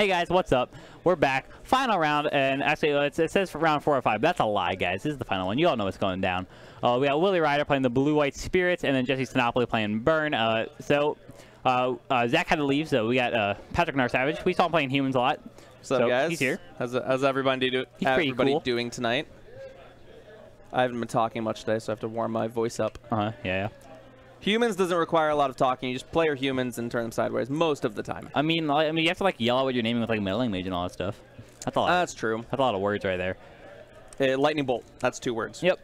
Hey guys, what's up? We're back. Final round, and actually it says for round 4 or 5. That's a lie, guys. This is the final one. You all know what's going down. We got Willy Ryder playing the blue-white Spirits, and then Jesse Sinopoli playing Burn. Zach had to leave, so we got Patrick Narsavage. We saw him playing humans a lot. What's up, guys? He's here. How's everybody doing tonight? I haven't been talking much today, so I have to warm my voice up. Yeah. Humans doesn't require a lot of talking. You just play your humans and turn them sideways most of the time. I mean, you have to like yell out what you're naming with like meddling mage and all that stuff. That's a lot. That's true. That's a lot of words right there. Lightning bolt. That's 2 words. Yep.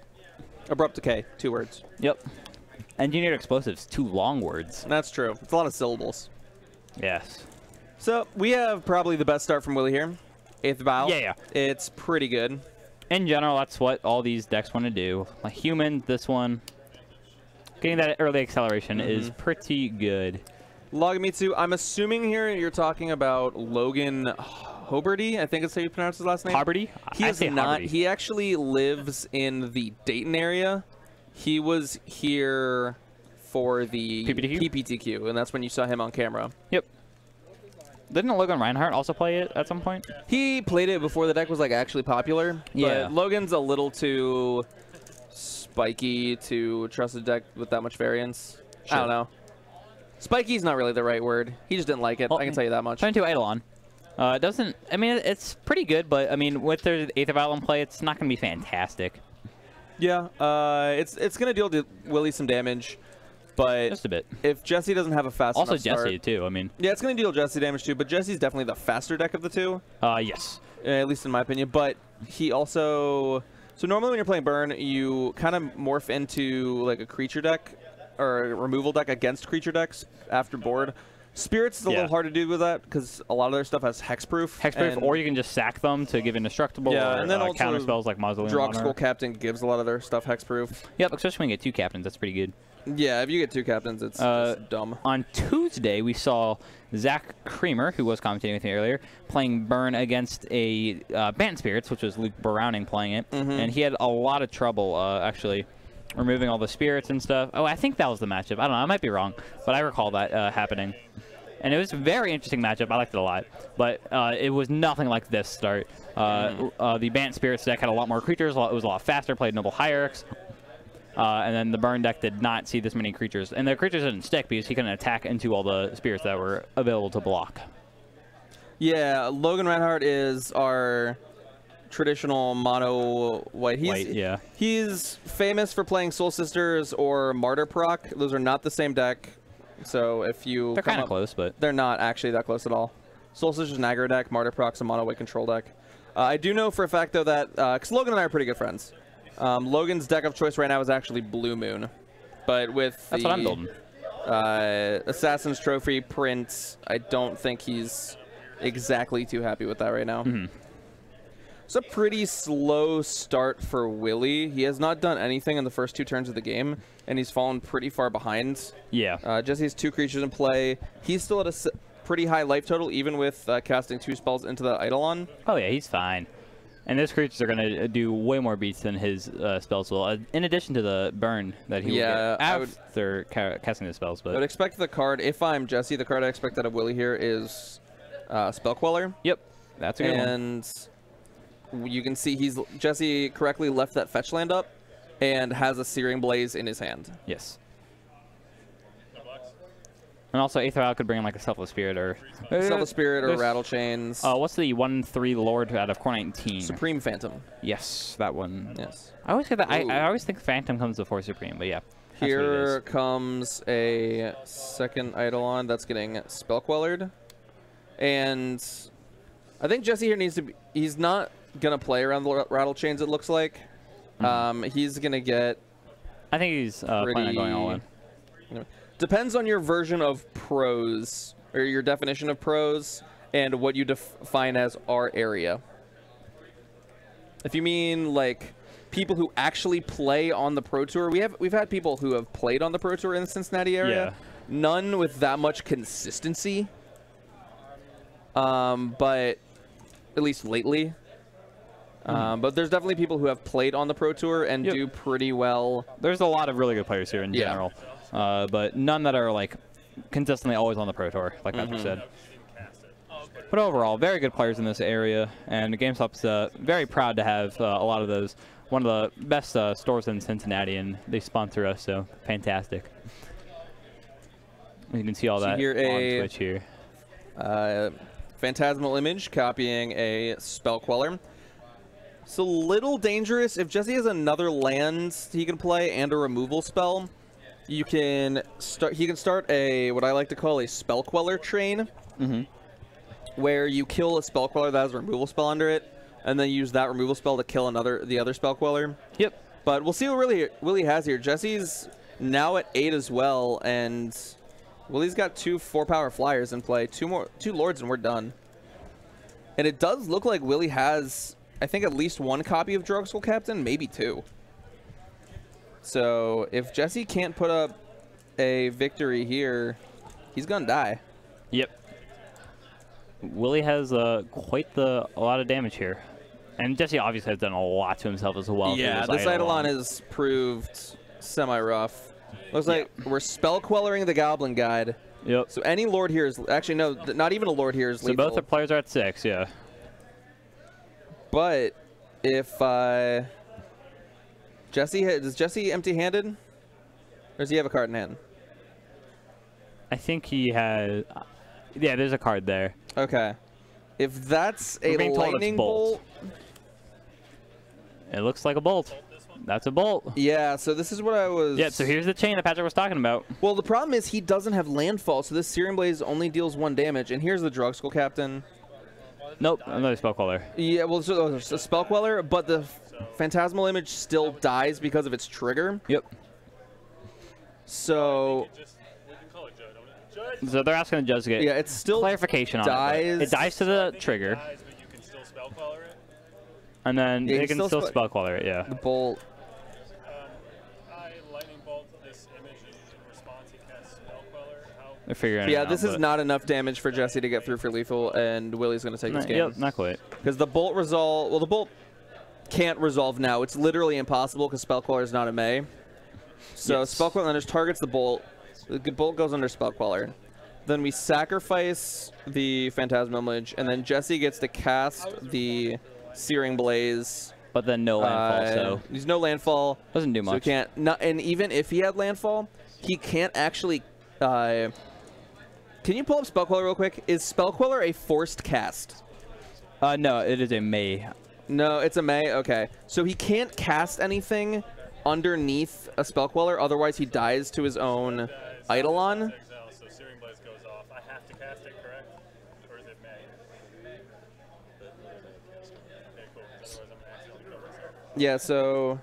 Abrupt decay. 2 words. Yep. Engineered explosives. 2 long words. That's true. It's a lot of syllables. Yes. So we have probably the best start from Willy here. 8th Vial. Yeah. It's pretty good. In general, that's what all these decks want to do. Like human, this one. Getting that early acceleration is pretty good. Logamitsu, I'm assuming here you're talking about Logan Hoberty. I think it's how you pronounce his last name. Hoberty? He is not. He actually lives in the Dayton area. He was here for the PPTQ, and that's when you saw him on camera. Yep. Didn't Logan Reinhardt also play it at some point? He played it before the deck was like actually popular. Yeah. But Logan's a little too spiky to trust a deck with that much variance. Sure. I don't know. Spiky's not really the right word. He just didn't like it. Well, I can tell you that much. Turn to Eidolon. It doesn't. I mean, it's pretty good, but I mean, with their 8th of Eidolon play, it's not going to be fantastic. Yeah. It's going to deal Willy some damage, but just a bit. If Jesse doesn't have a fast enough start, Jesse too. I mean. Yeah, it's going to deal Jesse damage too, but Jesse's definitely the faster deck of the 2. Yes. At least in my opinion. But he also. So normally when you're playing Burn, you kind of morph into like a creature deck or a removal deck against creature decks after board. Spirits is a little hard to do with that because a lot of their stuff has hexproof. Hexproof, or you can just sack them to give indestructible or and then also counter spells like Mausoleum. Skull Captain gives a lot of their stuff hexproof. Yep, especially when you get 2 captains. That's pretty good. Yeah, if you get 2 captains, it's just dumb. On Tuesday, we saw Zach Creamer, who was commentating with me earlier, playing Burn against a Bant Spirits, which was Luke Browning playing it. And he had a lot of trouble, actually, removing all the spirits and stuff. Oh, I think that was the matchup. I don't know. I might be wrong, but I recall that happening. And it was a very interesting matchup. I liked it a lot. But it was nothing like this start. The Bant Spirits deck had a lot more creatures. It was a lot faster, played Noble Hierarchs. And then the Burn deck did not see this many creatures. And the creatures didn't stick because he couldn't attack into all the spirits that were available to block. Yeah, Logan Reinhardt is our traditional mono white. He's famous for playing Soul Sisters or Martyr Proc. Those are not the same deck. So if you they're kind of close, but they're not actually that close at all. Soul Sisters an aggro deck, Martyr Proc's a mono white control deck. I do know for a fact though that because Logan and I are pretty good friends. Logan's deck of choice right now is actually Blue Moon, but with that's what I'm building. Assassin's Trophy print, I don't think he's exactly too happy with that right now. It's a pretty slow start for Willy. He has not done anything in the first 2 turns of the game, and he's fallen pretty far behind. Yeah. Jesse has 2 creatures in play. He's still at a pretty high life total, even with casting 2 spells into the Eidolon. Oh yeah, he's fine. And those creatures are going to do way more beats than his spells will, in addition to the burn that he will get after casting the spells. But I would expect the card, if I'm Jesse, the card I expect out of Willy here is Spell Queller. Yep, that's a good one. And you can see Jesse correctly left that fetch land up and has a Searing Blaze in his hand. Yes. And also, Aether Isle could bring in like a Selfless Spirit or... Selfless Spirit or Rattle Chains. What's the 1/3 Lord out of Core 19? Supreme Phantom. Yes, that one. Yes. I always get that. I always think Phantom comes before Supreme, but yeah. Here comes a second Eidolon that's getting Spell Quellered. And I think Jesse here needs to be... He's not going to play around the Rattle Chains, it looks like. He's going to get... I think he's planning on going all in. Depends on your version of pros, or your definition of pros, and what you define as our area. If you mean like people who actually play on the Pro Tour, we've had people who have played on the Pro Tour in the Cincinnati area. Yeah. None with that much consistency. But at least lately. But there's definitely people who have played on the Pro Tour and do pretty well. There's a lot of really good players here in general. But none that are like consistently always on the Pro Tour, like Patrick said. But overall, very good players in this area, and GameSwap's very proud to have a lot of those. One of the best stores in Cincinnati, and they sponsor us, so fantastic. You can see all that on Twitch here. Phantasmal image copying a Spell Queller. It's a little dangerous. If Jesse has another land he can play and a removal spell, you can start. He can start a what I like to call a Spell Queller train, where you kill a Spell Queller that has a removal spell under it, and then use that removal spell to kill the other Spell Queller. Yep. But we'll see what Willy has here. Jesse's now at 8 as well, and Willy's got 2 4-power flyers in play. 2 lords, and we're done. And it does look like Willy has, I think, at least 1 copy of Drugstore Captain, maybe 2. So if Jesse can't put up a victory here, he's gonna die. Yep. Willy has quite a lot of damage here. And Jesse obviously has done a lot to himself as well. Yeah, this Eidolon has proved semi-rough. Looks like we're Spell Quellering the Goblin Guide. Yep. So any Lord here is... Actually, no, not even a Lord here is lethal. So both the players are at 6, yeah. But if... Is Jesse empty-handed? Or does he have a card in hand? I think he has... yeah, there's a card there. Okay. If that's a lightning bolt... It looks like a bolt. That's a bolt. Yeah, so this is what I was... Yeah, so here's the chain that Patrick was talking about. Well, the problem is he doesn't have landfall, so this Searing Blaze only deals 1 damage. And here's the Drugstore Captain. Nope, another Spell Queller. Yeah, well, so it's a Spell Queller, but the Phantasmal Image still dies because of its trigger. Yep. So... So they're asking the judge to get it's still clarification on it. It dies to the trigger. And then they can still Spell Queller it, yeah. The bolt. Lightning bolt this image in response he casts Spell Queller. They're figuring it out. Yeah, this is not enough damage for Jesse to get through for lethal, and Willy's going to take this game. Yep, not quite. Because the bolt resolve... Well, the bolt can't resolve now. It's literally impossible because Spell Queller is not a May. So Spell Queller just targets the bolt. The bolt goes under Spell Queller. Then we sacrifice the Phantasmal Image, and then Jesse gets to cast the Searing Blaze. But then no landfall, so... There's no landfall. Doesn't do much. So he can't... and even if he had landfall, he can't actually... can you pull up Spell Queller real quick? Is Spell Queller a forced cast? No, it is a May. No, it's a May? Okay. So he can't cast anything underneath a Spell Queller, otherwise he dies to his own Eidolon. So Searing Blaze goes off. I have to cast it, correct? Or is it May? Okay, cool. Otherwise I'm going to accidentally kill myself. Yeah, so...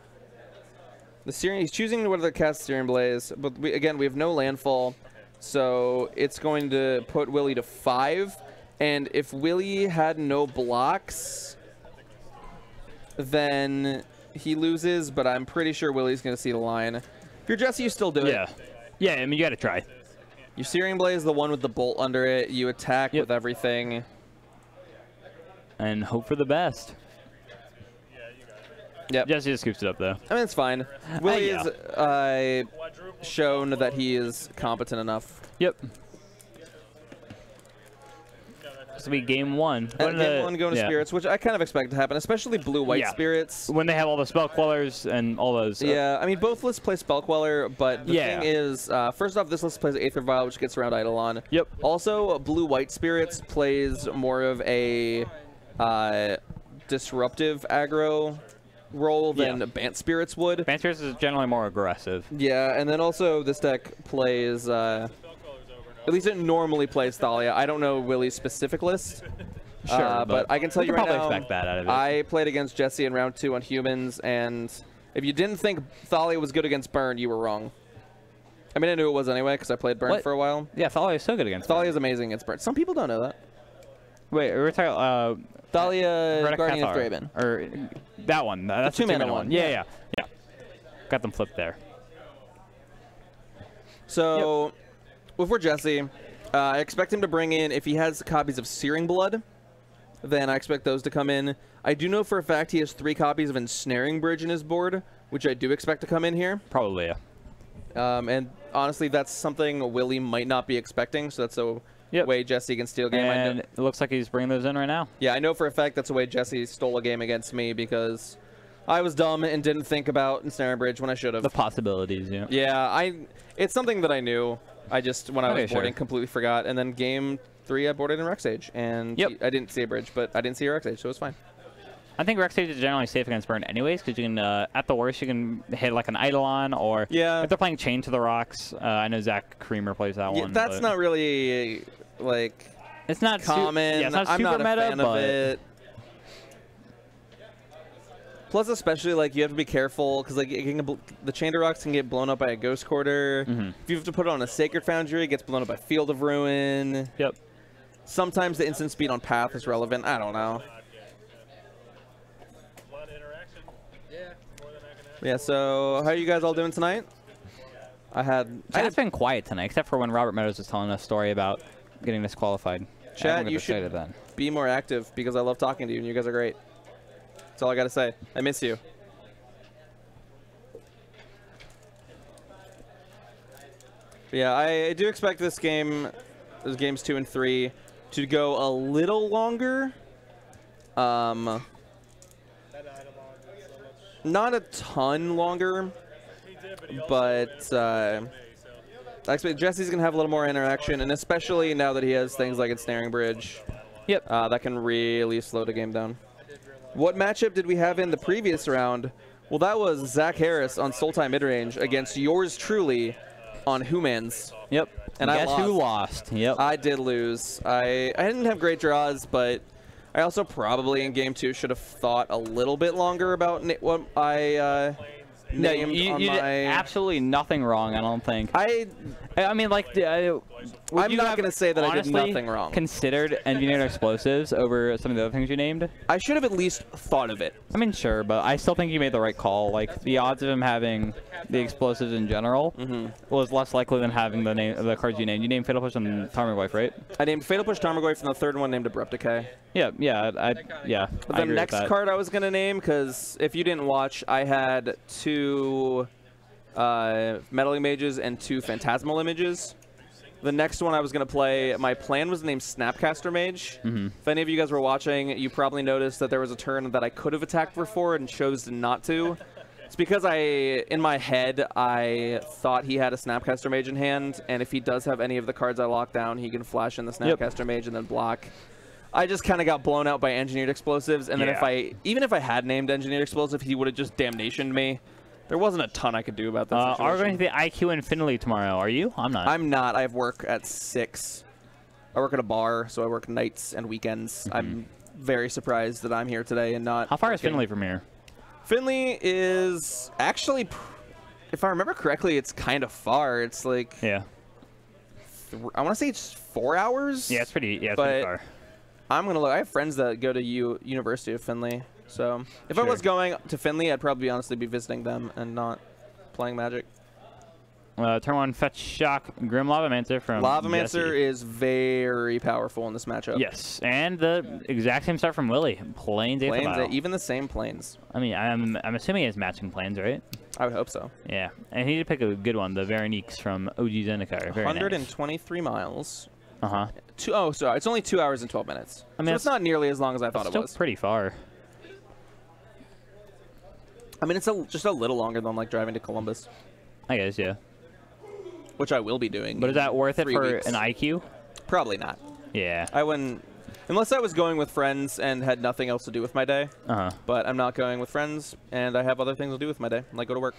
he's choosing whether to cast Searing Blaze, but again, we have no landfall. So it's going to put Willy to 5. And if Willy had no blocks, then he loses, but I'm pretty sure Willy's going to see the line. If you're Jesse, you still do it. Yeah, I mean, you got to try. You Searing Blaze, the one with the bolt under it. You attack with everything. And hope for the best. Yep. Jesse just scoops it up, though. I mean, it's fine. Willy's shown that he is competent enough. Yep. This will be game 1. Game 1 going to Spirits, which I kind of expect to happen, especially blue-white Spirits. When they have all the Spell Quellers and all those. Yeah, I mean, both lists play Spell Queller, but the thing is, first off, this list plays Aether Vial, which gets around Eidolon. Yep. Also, blue-white Spirits plays more of a disruptive aggro role than Bant Spirits would. Bant Spirits is generally more aggressive. Yeah, and then also this deck plays... at least it normally plays Thalia. I don't know Willy's specific list. Sure, but I can tell you right now, expect that out of it. I played against Jesse in round 2 on humans, and if you didn't think Thalia was good against Burn, you were wrong. I mean, I knew it was anyway, because I played Burn for a while. Yeah, Thalia is so good against Thalia is amazing against Burn. Some people don't know that. Wait, we're talking Thalia, Guardian of Thraben. Or that one. That's the 2-mana one. Yeah. Got them flipped there. So... If we're Jesse, I expect him to bring in, if he has copies of Searing Blood, then I expect those to come in. I do know for a fact he has 3 copies of Ensnaring Bridge in his board, which I do expect to come in here. Probably, yeah. And honestly, that's something Willy might not be expecting, so that's way Jesse can steal a game. And it looks like he's bringing those in right now. Yeah, I know for a fact that's the way Jesse stole a game against me because I was dumb and didn't think about ensnaring bridge when I should have. The possibilities, yeah. Yeah, it's something that I knew. I just, when I was boarding, completely forgot. And then game 3, I boarded in Rex Age. And I didn't see a bridge, but I didn't see a Rex Age, so it was fine. I think Rex Age is generally safe against burn anyways, because you can, at the worst, you can hit like an Eidolon, or if they're playing Chain to the Rocks. I know Zach Creamer plays that one. That's not really, like, it's not common. It's not I'm super not a meta, fan of it. Plus, especially, like, you have to be careful, because, like, the Chain to Rocks can get blown up by a Ghost Quarter. If you have to put it on a Sacred Foundry, it gets blown up by Field of Ruin. Yep. Sometimes the instant speed on Path is relevant. I don't know. Yeah, so how are you guys all doing tonight? It's been quiet tonight, except for when Robert Meadows was telling us a story about getting disqualified. Chad, you should be more active because I love talking to you and you guys are great. That's all I got to say. I miss you. But yeah, I do expect this game, those games 2 and 3, to go a little longer. Not a ton longer, but I expect Jesse's going to have a little more interaction, and especially now that he has things like Ensnaring Bridge. Yep. That can really slow the game down. What matchup did we have in the previous round? Well, that was Zach Harris on Sultai Midrange against yours truly on Humans. Yep. And I guess who lost? Yep. I did lose. I didn't have great draws, but I also probably in game 2 should have thought a little bit longer about what I named you on did my... absolutely nothing wrong, I don't think. I mean, like, I'm not going to say that I did nothing wrong. Considered engineered explosives over some of the other things you named? I should have at least thought of it. I mean, sure, but I still think you made the right call. Like, the odds of him having the explosives in general was less likely than having the cards you named. You named Fatal Push and Tarmogoyf, right? I named Fatal Push, Tarmogoyf, and the third one named Abrupt Decay. Yeah. The next card I was going to name, because if you didn't watch, I had 2 Meddling Mages and 2 Phantasmal Images. The next one I was going to play, my plan was named Snapcaster Mage. If any of you guys were watching, you probably noticed that there was a turn that I could have attacked for and chose not to. It's because in my head, I thought he had a Snapcaster Mage in hand, and if he does have any of the cards I lock down, he can flash in the Snapcaster Mage and then block. I just kind of got blown out by Engineered Explosives, and then even if I had named Engineered Explosive, he would have just damnationed me. There wasn't a ton I could do about that situation. Are we going to the IQ Infinity tomorrow? Are you? I'm not. I'm not. I have work at 6. I work at a bar, so I work nights and weekends. I'm very surprised that I'm here today and not... How far is Finley from here? Finley is actually, if I remember correctly, it's kind of far. It's like... Yeah. I want to say it's 4 hours. Yeah, it's pretty far. I'm going to look. I have friends that go to University of Finley. So if I was going to Finley, I'd probably honestly be visiting them and not playing Magic. Turn 1, Fetch Shock, Grim Lavamancer from Lavamancer Jesse. is very powerful in this matchup. Yes, and the exact same start from Willy. Plains, even the same planes. I mean, I'm assuming he has matching planes, right? I would hope so. Yeah, and he did pick a good one, the Veroniques from OG Zendikar. 123 miles. Uh-huh. Oh, sorry. It's only 2 hours and 12 minutes. I mean, so it's not nearly as long as I thought it was. Still pretty far. I mean, it's just a little longer than like driving to Columbus. I guess, yeah. Which I will be doing. But is that worth it for weeks. an IQ? Probably not. Yeah. I wouldn't, unless I was going with friends and had nothing else to do with my day. But I'm not going with friends, and I have other things to do with my day, like go to work.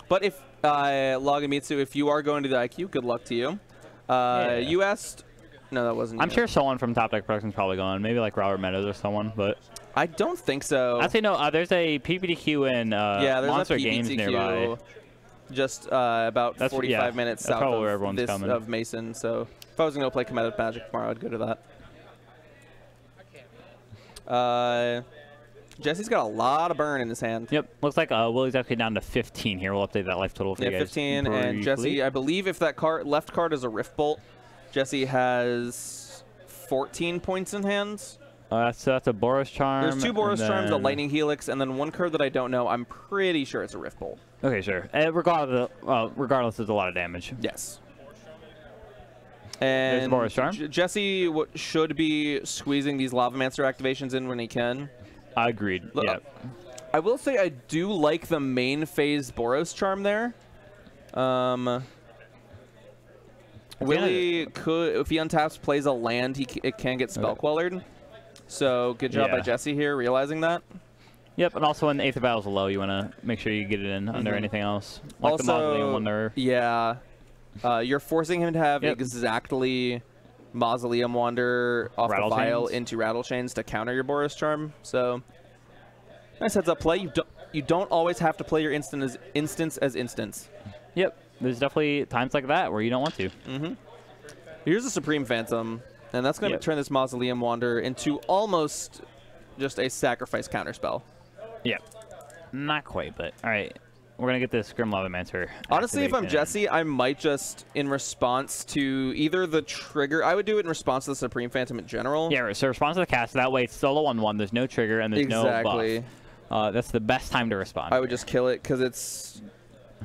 But if Logamitsu, if you are going to the IQ, good luck to you. You asked. No, that wasn't. I'm sure someone from Top Deck Productions probably going. Maybe like Robert Meadows or someone, but. I don't think so. Actually, no. There's a PPTQ in there's Monster a PPTQ Games nearby. Just about 45 minutes south of Mason. So if I was going to play Combative Magic tomorrow, I'd go to that. Jesse's got a lot of burn in his hand. Yep. Looks like Willy's actually down to 15 here. We'll update that life total for you guys. 15. And Jesse, I believe if that left card is a Rift Bolt, Jesse has 14 points in hand. So that's a Boros Charm. There's 2 Boros Charms, a Lightning Helix, and then one card that I don't know. I'm pretty sure it's a Rift Bolt. Okay, sure. Regardless, there's a lot of damage. Yes. And Boros Charm. Jesse should be squeezing these Lavamancer activations in when he can. Agreed. Yeah. I will say I do like the main phase Boros Charm there. Willy could, if he untaps, plays a land, it can get spell quellered. So good job by Jesse here, realizing that. Yep, and also when the Aether Vial is low, you want to make sure you get it in under anything else. Like also, the Mausoleum Wonder. Yeah. You're forcing him to have exactly Mausoleum Wander off the vial into Rattle Chains to counter your Boros Charm. So nice heads up play. You don't always have to play your instance as instance. Yep. There's definitely times like that where you don't want to. Here's a Supreme Phantom, and that's going to turn this Mausoleum Wander into almost just a sacrifice counterspell. Yep. Not quite, but all right. We're going to get this Grim Lavamancer. Honestly, if I'm Jesse, I might just, in response to either the trigger, I would do it in response to the Supreme Phantom in general. Yeah, so response to the cast, that way it's still a 1/1, there's no trigger, and there's no buff. That's the best time to respond. I would just kill it, because it's...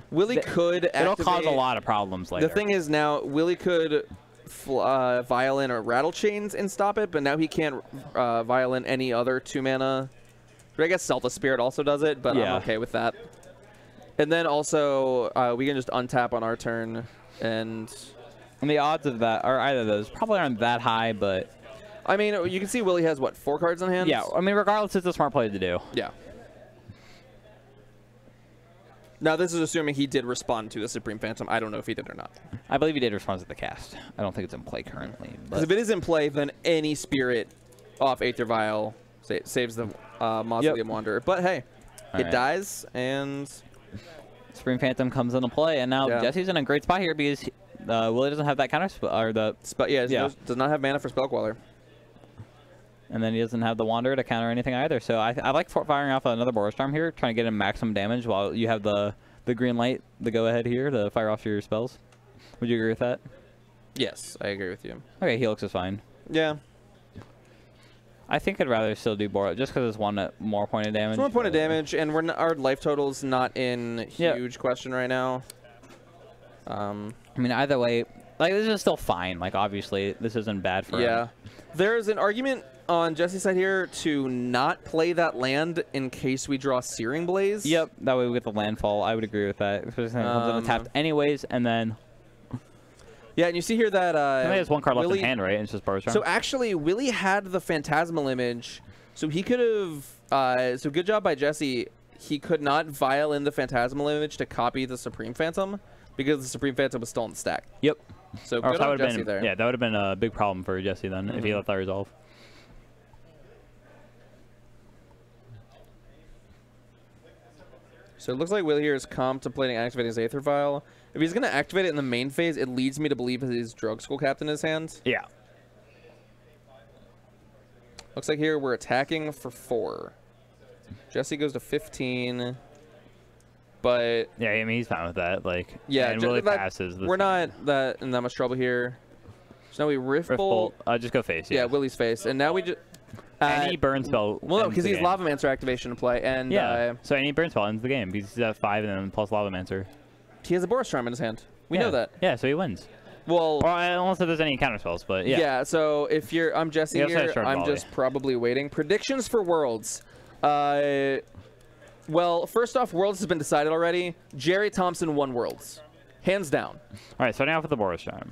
Willy could activate... It'll cause a lot of problems later. The thing is now, Willy could Violin or Rattle Chains and stop it, but now he can't Violin any other 2-mana. But I guess Selta Spirit also does it, but I'm okay with that. And then also, we can just untap on our turn, and the odds of that, or either of those, probably aren't that high, but... I mean, you can see Willy has, what, 4 cards in hand? Yeah, I mean, regardless, it's a smart play to do. Yeah. Now, this is assuming he did respond to the Supreme Phantom. I don't know if he did or not. I believe he did respond to the cast. I don't think it's in play currently. Because if it is in play, then any Spirit off Aether Vial saves the Mausoleum Wanderer. But hey, it dies, and... Supreme Phantom comes into play, and now Jesse's in a great spot here because Willy doesn't have that counter spell, or the... does not have mana for Spell Queller. And then he doesn't have the Wanderer to counter anything either. So I like firing off another Boros Charm here, trying to get him maximum damage while you have the green light, the go-ahead here to fire off your spells. Would you agree with that? Yes, I agree with you. Okay, Helix is fine. Yeah. I think I'd rather still do Boros, just because it's one more point of damage. It's 1 point of damage, and our life total's not in huge question right now. I mean, either way, like, this is still fine. Like, obviously, this isn't bad for him. There's an argument on Jesse's side here to not play that land in case we draw Searing Blaze. Yep, that way we get the landfall. I would agree with that. Especially since it comes in tapped anyways, and then... Yeah, and you see here that... he only has 1 card left in hand, right? And it's just Boros Charm. So actually, Willy had the Phantasmal Image, so he could have... so good job by Jesse. He could not vial in the Phantasmal Image to copy the Supreme Phantom, because the Supreme Phantom was still in the stack. Yep. So good on Jesse there. Yeah, that would have been a big problem for Jesse then, if he let that resolve. So it looks like Willy here is contemplating activating his Aether Vial. If he's going to activate it in the main phase, it leads me to believe his Drug School Captain in his hand. Yeah. Looks like here we're attacking for 4. Jesse goes to 15. But... Yeah, I mean, he's fine with that. Like, yeah, and Willy passes. We're not in that much trouble here. So now we Rift Bolt. Just go face, yeah. Willy's face. And now we just... any burn spell. Well, no, because he's Lavamancer activation to play, and so any burn spell ends the game because he's at 5 and then plus Lavamancer. He has a Boros Charm in his hand. We know that. Yeah, so he wins. Well, unless there's any counter spells, but yeah. Yeah, so if I'm Jesse here, I'm just probably waiting. Predictions for Worlds. Well, first off, Worlds has been decided already. Jerry Thompson won Worlds, hands down. All right, starting off with the Boros Charm.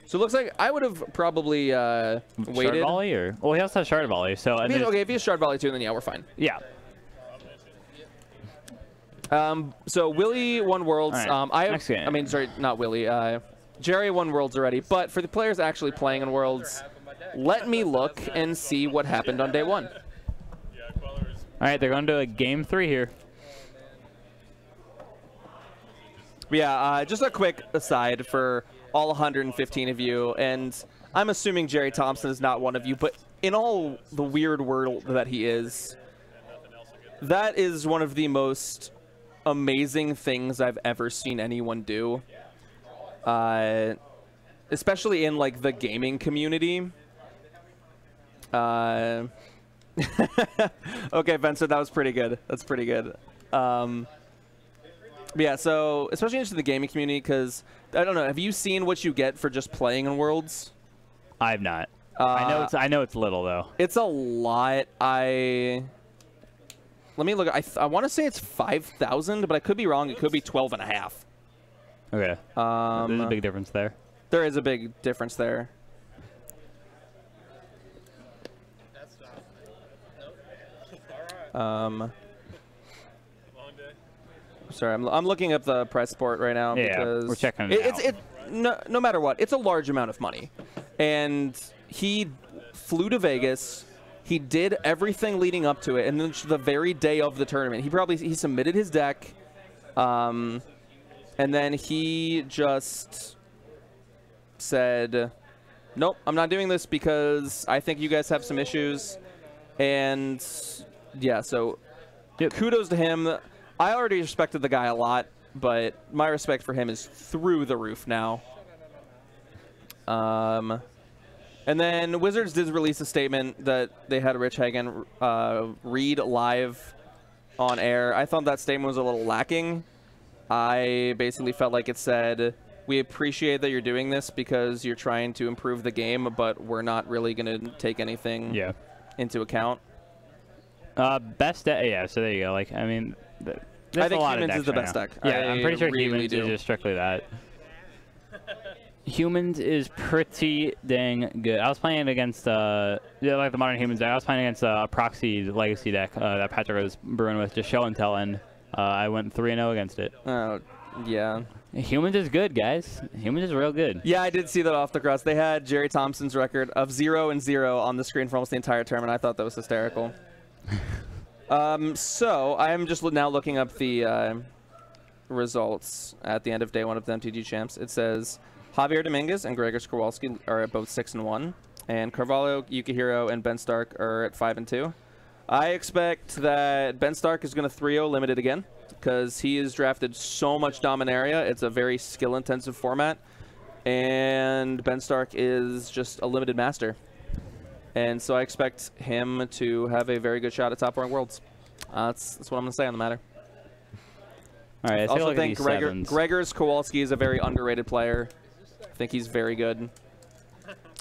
So it looks like I would have probably waited. Shard Volley, or well, he also has Shard Volley. So okay, if he has Shard Volley too, then yeah, we're fine. Yeah. So Willy won Worlds. Right. I mean, sorry, not Willy. Jerry won Worlds already. But for the players actually playing in Worlds, let me look and see what happened on day 1. All right, they're going to a game 3 here. Yeah, just a quick aside for all 115 of you, and I'm assuming Jerry Thompson is not one of you, but in all the weird world that he is, that is one of the most amazing things I've ever seen anyone do, especially in like the gaming community. Okay, Vincent, that was pretty good. That's pretty good. But yeah, so especially into the gaming community, because I don't know. Have you seen what you get for just playing in Worlds? I have not. I know it's little though. It's a lot. Let me look. I want to say it's 5,000, but I could be wrong. It could be 12.5. Okay. There's a big difference there. There is a big difference there. Sorry, I'm looking up the price support right now because we're checking it out. No matter what, it's a large amount of money, and he flew to Vegas. He did everything leading up to it, and then the very day of the tournament, he submitted his deck, and then he just said, "Nope, I'm not doing this because I think you guys have some issues," and yeah, so kudos to him. I already respected the guy a lot, but my respect for him is through the roof now. And then Wizards did release a statement that they had Rich Hagan read live on air. I thought that statement was a little lacking. I basically felt like it said, we appreciate that you're doing this because you're trying to improve the game, but we're not really going to take anything into account. Best deck, yeah, so there you go. Like, I mean, I think Humans is the best deck. Yeah, I'm pretty sure really Humans is just strictly that. Humans is pretty dang good. I was playing against, like the Modern Humans deck. I was playing against a Proxy Legacy deck that Patrick was brewing with, just show and tell, and I went 3-0 against it. Oh, yeah. Humans is good, guys. Humans is real good. Yeah, I did see that off the crust. They had Jerry Thompson's record of 0-0 on the screen for almost the entire tournament. I thought that was hysterical. So I'm just now looking up the results at the end of day one of the MTG Champs. It says Javier Dominguez and Gregor Skowalski are at both 6-1, and Carvalho, Yukihiro, and Ben Stark are at 5-2. I expect that Ben Stark is going to 3-0 limited again because he has drafted so much Dominaria. It's a very skill-intensive format, and Ben Stark is just a limited master. And so I expect him to have a very good shot at Top 4 Worlds. That's what I'm going to say on the matter. All right, I also think Gregor Kowalski is a very underrated player. I think he's very good.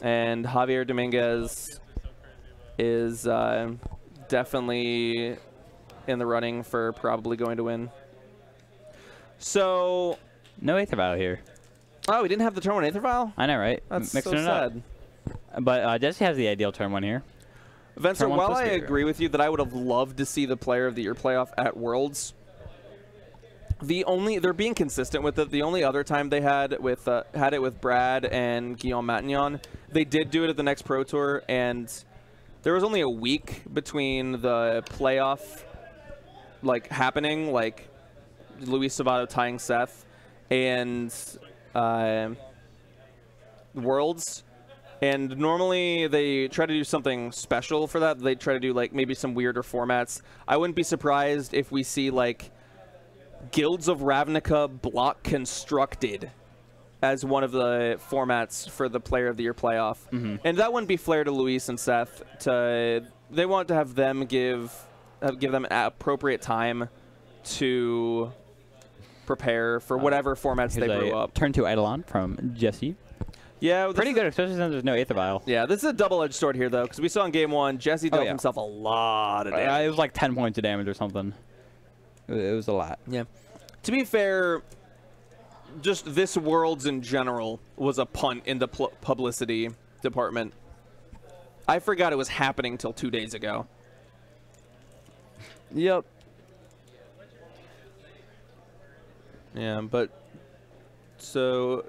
And Javier Dominguez is definitely in the running for probably going to win. So... No Aether Vial here. Oh, we didn't have the turn 1 Aether Vial? I know, right? That's Mixing so it up. sad. But Jesse has the ideal turn 1 here. Vencer, while I agree with you that I would have loved to see the Player of the Year playoff at Worlds, they're being consistent with it. The only other time they had it with Brad and Guillaume Matignon, they did do it at the next Pro Tour, and there was only a week between the playoff happening, like Luis Sabato tying Seth, and Worlds. And normally they try to do something special for that. They try to do maybe some weirder formats. I wouldn't be surprised if we see Guilds of Ravnica block constructed as one of the formats for the Player of the Year playoff. And that wouldn't be fair to Luis and Seth. They want to have them give them appropriate time to prepare for whatever formats they brew up. Turn 2 Eidolon from Jesse. Yeah, pretty good, especially since there's no Aether Vial. Yeah, this is a double-edged sword here, though, because we saw in Game 1, Jesse dealt himself a lot of damage. It was like 10 points of damage or something. It was a lot. Yeah. To be fair, just this Worlds in general was a punt in the publicity department. I forgot it was happening till 2 days ago. Yep. Yeah, but... So...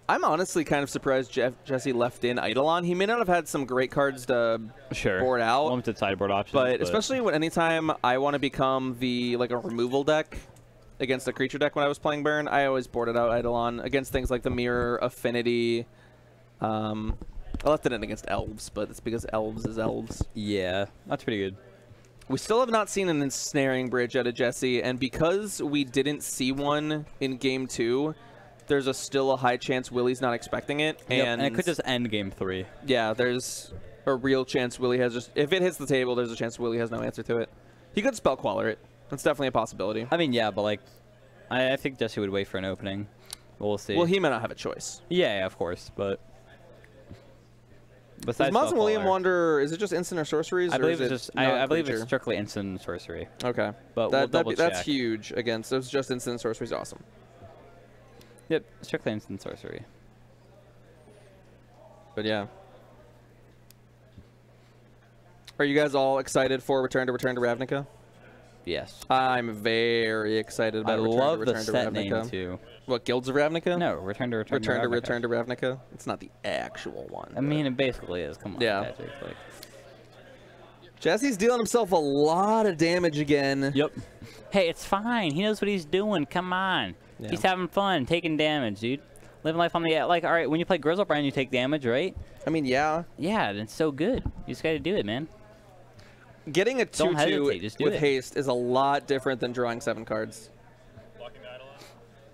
I'm honestly kind of surprised Jesse left in Eidolon. He may not have had some great cards to board out. Limited sideboard options. But especially anytime I want to become a removal deck against a creature deck when I was playing Burn, I always boarded out Eidolon against things like the Mirror, Affinity. I left it in against Elves, but it's because Elves is Elves. Yeah, that's pretty good. We still have not seen an Ensnaring Bridge out of Jesse, and because we didn't see one in Game 2, there's still a high chance Willy's not expecting it. And it could just end Game 3. Yeah, there's a real chance Willy has if it hits the table, there's a chance Willy has no answer to it. He could Spell Queller it. That's definitely a possibility. I mean, yeah, but I think Jesse would wait for an opening. We'll see. Well, he may not have a choice. Yeah, of course, but. Does Moz and William Wander, is it just instant or sorceries? I or believe is it's it just. I believe creature? it's strictly instant and sorcery. Okay. But we'll double that's check. huge against. It's just instant and sorceries. Awesome. Yep, strictly instant sorcery. But yeah. Are you guys all excited for Return to Ravnica? Yes. I'm very excited about I Return love to the Return to set Ravnica. name too. What, Guilds of Ravnica? No, Return to Ravnica. Return to Ravnica. It's not the actual one. I mean, it basically is. Come on, Yeah. Patrick. Like. Jesse's dealing himself a lot of damage again. Yep. Hey, it's fine. He knows what he's doing. Come on. Yeah. He's having fun, taking damage, dude. Living life on the like. All right, when you play Grizzlebrand, you take damage, right? I mean, yeah. Yeah, it's so good. You just got to do it, man. Getting a Don't 2/2 hesitate, just do with it. haste is a lot different than drawing 7 cards. Blocking Idol.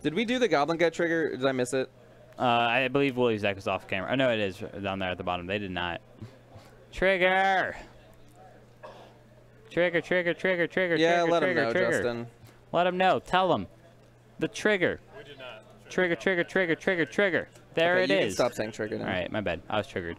Did we do the Goblin Guy trigger? Did I miss it? I believe Willy's deck is off camera. Oh, no, it is down there at the bottom. They did not. Trigger. Trigger, trigger, trigger, trigger, Yeah, trigger, let him trigger, know, trigger. Justin. Let him know. Tell him. The trigger. We did not. Trigger, trigger, trigger, trigger, trigger. There Okay, it you is. can stop saying trigger now. All right, my bad. I was triggered.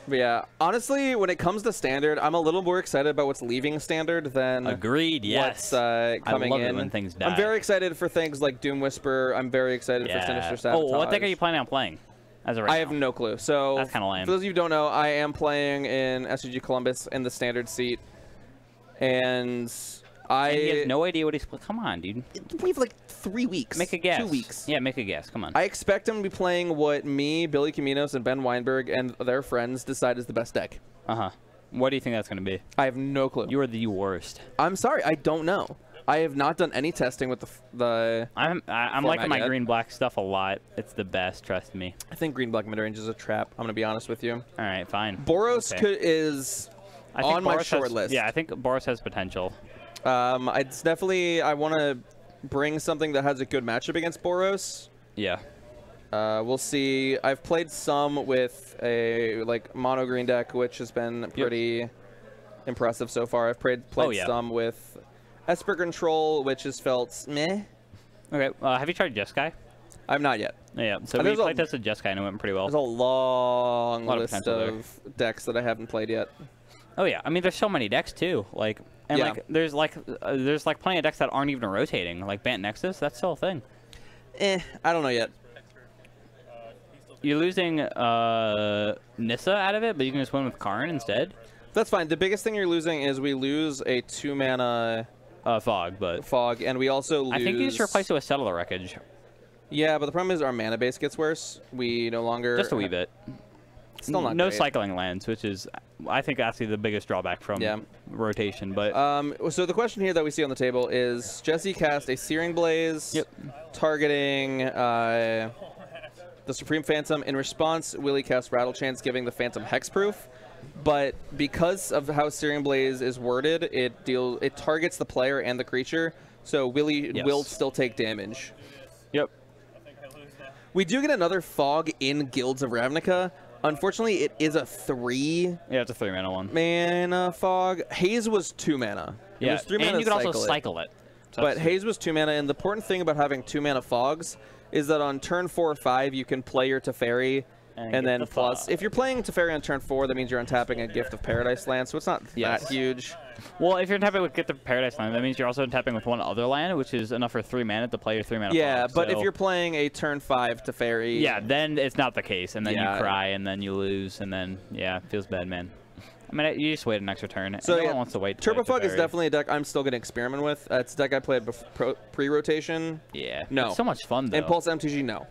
But yeah, honestly, when it comes to standard, I'm a little more excited about what's leaving standard than Agreed, what's yes. coming I love in. it when things die. I'm very excited for things like Doom Whisper. I'm very excited for Sinister Sabotage. Oh, what deck are you planning on playing? As of right I have now? no clue. So That's kinda lame. for those of you who don't know, I am playing in SCG Columbus in the standard seat. And He has no idea what he's. Come on, dude. we have like 3 weeks. Make a guess. 2 weeks. Yeah, make a guess. Come on. I expect him to be playing what me, Billy Caminos, and Ben Weinberg and their friends decide is the best deck. Uh-huh. What do you think that's going to be? I have no clue. You are the worst. I'm sorry, I don't know. I have not done any testing with the I'm format liking my yet. green-black stuff a lot. It's the best, trust me. I think green black mid range is a trap. I'm gonna be honest with you. All right, fine. Boros Okay. is I think on my Boros short has, list. Yeah, I think Boros has potential. It's definitely I want to bring something that has a good matchup against Boros. Yeah. We'll see. I've played some with a mono green deck, which has been pretty impressive so far. I've played some with Esper Control, which has felt meh. Okay. Have you tried Jeskai? I'm not yet. Yeah. So we There's a- played tested Jeskai and it went pretty well. There's a long Lot of list potential there. of decks that I haven't played yet. Oh yeah. I mean, there's so many decks too. Yeah. There's plenty of decks that aren't even rotating. Like Bant Nexus, that's still a thing. I don't know yet. You're losing Nissa out of it, but you can just win with Karn instead. That's fine. The biggest thing you're losing is we lose a 2-mana Fog, but fog, and we also lose. I think you just replace it with Settle the Wreckage. Yeah, but the problem is our mana base gets worse. We no longer. Just a wee bit. Still not no great. cycling lands, which is, I think, actually the biggest drawback from rotation. But So the question here that we see on the table is Jesse cast a Searing Blaze, targeting the Supreme Phantom. In response, Willy cast Rattle Chance, giving the Phantom hexproof. But because of how Searing Blaze is worded, it targets the player and the creature. So Willy will still take damage. Yep. We do get another Fog in Guilds of Ravnica. Unfortunately, it is a 3. Yeah, it's a 3-mana one. Mana Fog. Haze was 2 mana. Yeah, It was 3 mana and you to can also cycle it. So But Haze was 2 mana, and the important thing about having 2 mana Fogs is that on turn 4 or 5, you can play your Teferi, and get then the plus. fog. If you're playing Teferi on turn 4, that means you're untapping a Gift of Paradise land, so it's not that huge. Well, if you're tapping with Get the Paradise land, that means you're also tapping with one other land, which is enough for 3 mana to play your 3 mana. Yeah, Fog, but so if you're playing a turn 5 Teferi. yeah, then it's not the case, and then you Yeah. cry, and then you lose, and then it feels bad, man. I mean, you just wait an extra turn. So no yeah, one wants to wait. Turbo Fog is Teferi. definitely a deck I'm still going to experiment with. It's a deck I played pre-rotation. Yeah. No. It's so much fun though. Impulse MTG, no.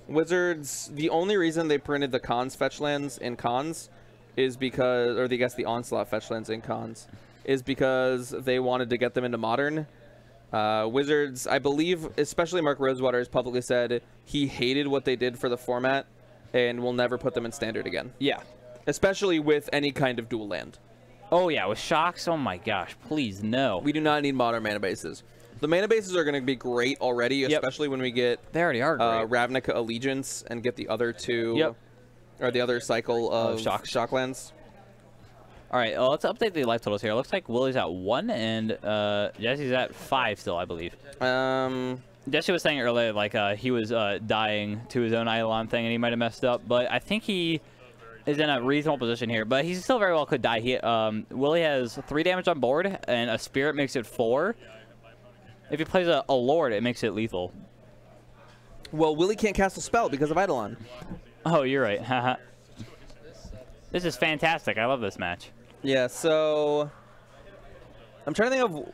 Wizards, the only reason they printed the Cons fetch lands in Cons is because, or I guess the Onslaught fetch lands in Cons, is because they wanted to get them into Modern. Wizards, I believe, especially Mark Rosewater has publicly said he hated what they did for the format and will never put them in Standard again. Yeah. Especially with any kind of dual land. Oh yeah, with shocks. Oh my gosh, please no. We do not need Modern mana bases. The mana bases are going to be great already, especially when we get They already are great. Ravnica Allegiance and get the other two, or the other cycle of Shocklands. All right, let's update the life totals here. It looks like Willy's at 1 and Jesse's at 5 still, I believe. Jesse was saying earlier, like, he was dying to his own Eidolon thing, and he might have messed up, but I think he is in a reasonable position here. But he still very well could die. He, Willy has 3 damage on board, and a Spirit makes it 4. If he plays a Lord, it makes it lethal. Well, Willy can't cast a spell because of Eidolon. Oh, you're right. Haha. This is fantastic. I love this match. Yeah, so I'm trying to think of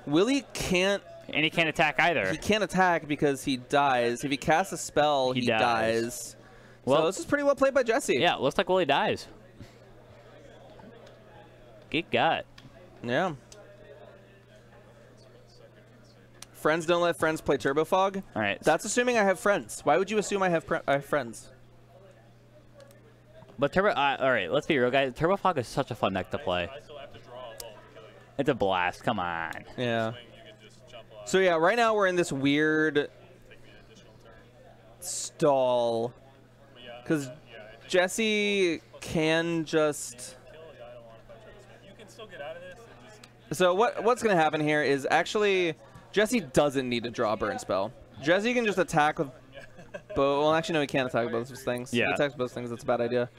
Willy can't. And he can't attack either. He can't attack because he dies. If he casts a spell, he dies. Well, so this is pretty well played by Jesse. Yeah, it looks like Willy dies. Good God. Yeah. Friends don't let friends play Turbo Fog. All right. That's assuming I have friends. Why would you assume I have friends? But Turbo, all right, let's be real, guys. Turbo Fog is such a fun deck to play. It's a blast. Come on. Yeah. So yeah, right now we're in this weird stall because Jesse can just. So what's gonna happen here is actually Jesse doesn't need to draw a burn spell. Jesse can just attack with both. Well, actually no, he can't attack both those things. Yeah. If he attacks both things, that's a bad idea.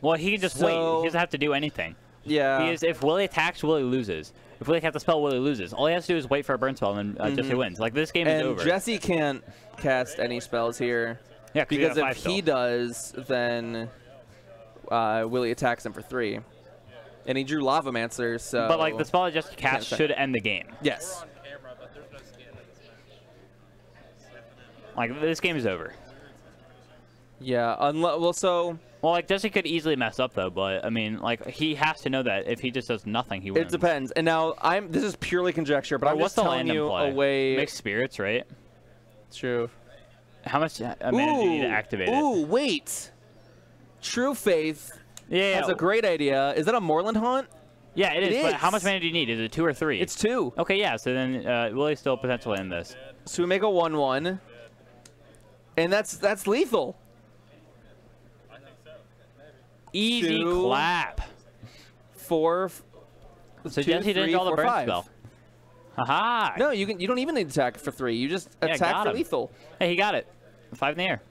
Well, he can just wait. He doesn't have to do anything. Yeah. If Willy attacks, Willy loses. If Willy casts a spell, Willy loses. All he has to do is wait for a burn spell, and then Jesse wins. Like, this game is over. And Jesse can't cast any spells here. Yeah, because if he does, then Willy attacks him for 3. And he drew Lavamancer, so. But like the spell that Jesse cast should end the game. Yes. Like, this game is over. Yeah. Well, like, Jesse could easily mess up, though, but, I mean, like, he has to know that if he just does nothing, he wins. It depends. And now, this is purely conjecture, but I'm just telling you a way... Mixed Spirits, right? True. How much mana do you need to activate it? Ooh, wait! True Faith has a great idea. Is that a Moorland Haunt? Yeah, it is, but how much mana do you need? Is it 2 or 3? It's 2. Okay, yeah, so then Willy's still potentially in this. So we make a 1/1, and that's lethal. Easy clap. 4. So Jesse didn't draw the burn spell. Haha. No, you don't even need to attack for 3. You just attack for lethal. Hey, he got it. 5 in the air.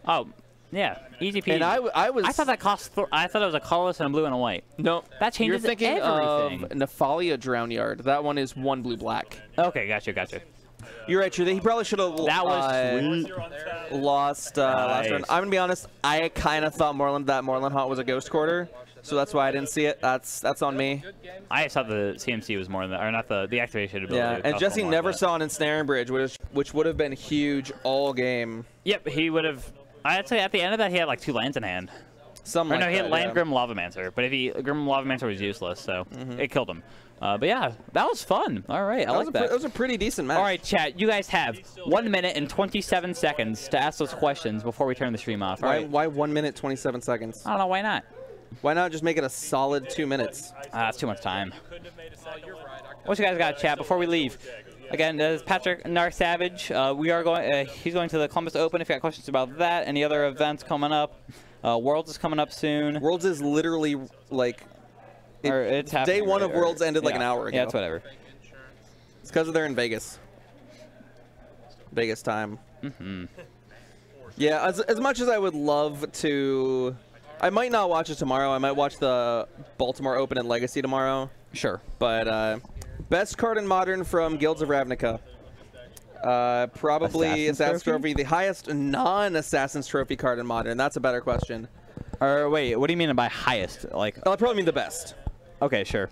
Oh, yeah, easy peasy. And I thought that cost. I thought it was a colorless and a blue and a white. No, that changes everything. You're thinking everything. of Nephalia Drownyard. That one is 1 blue black. Okay, gotcha. You're right, true. He probably should have lost last round. I'm gonna be honest. I kind of thought that Moorland Haunt was a Ghost Quarter, so that's why I didn't see it. That's on me. I thought the CMC was more than that, or not the activation ability. Yeah, and Jesse never saw an Ensnaring Bridge, which would have been huge all game. Yep, he would have. I'd say at the end of that, he had like 2 lands in hand. Something like he had that, land Grim Lavamancer, but Grim Lavamancer was useless, so it killed him. But yeah, that was fun. All right, I like that. That was a pretty decent match. All right, chat, you guys have 1 minute and 27 seconds to ask those questions before we turn the stream off. Why 1 minute 27 seconds? I don't know, why not? Why not just make it a solid 2 minutes? That's too much time. What you guys got, chat, before we leave? Again, this is Patrick Narc Savage. We are going. He's going to the Columbus Open. If you got questions about that, any other events coming up, Worlds is coming up soon. Worlds is literally like. It's day 1 of Worlds ended like an hour ago. Yeah, it's whatever. It's because they're in Vegas. Vegas time. Yeah, as much as I would love to, I might not watch it tomorrow. I might watch the Baltimore Open and Legacy tomorrow. Sure. But best card in Modern from Guilds of Ravnica. Probably Assassin's Trophy, the highest non-Assassin's Trophy card in Modern. That's a better question. Or wait, what do you mean by highest? Like, I probably mean the best. Okay, sure.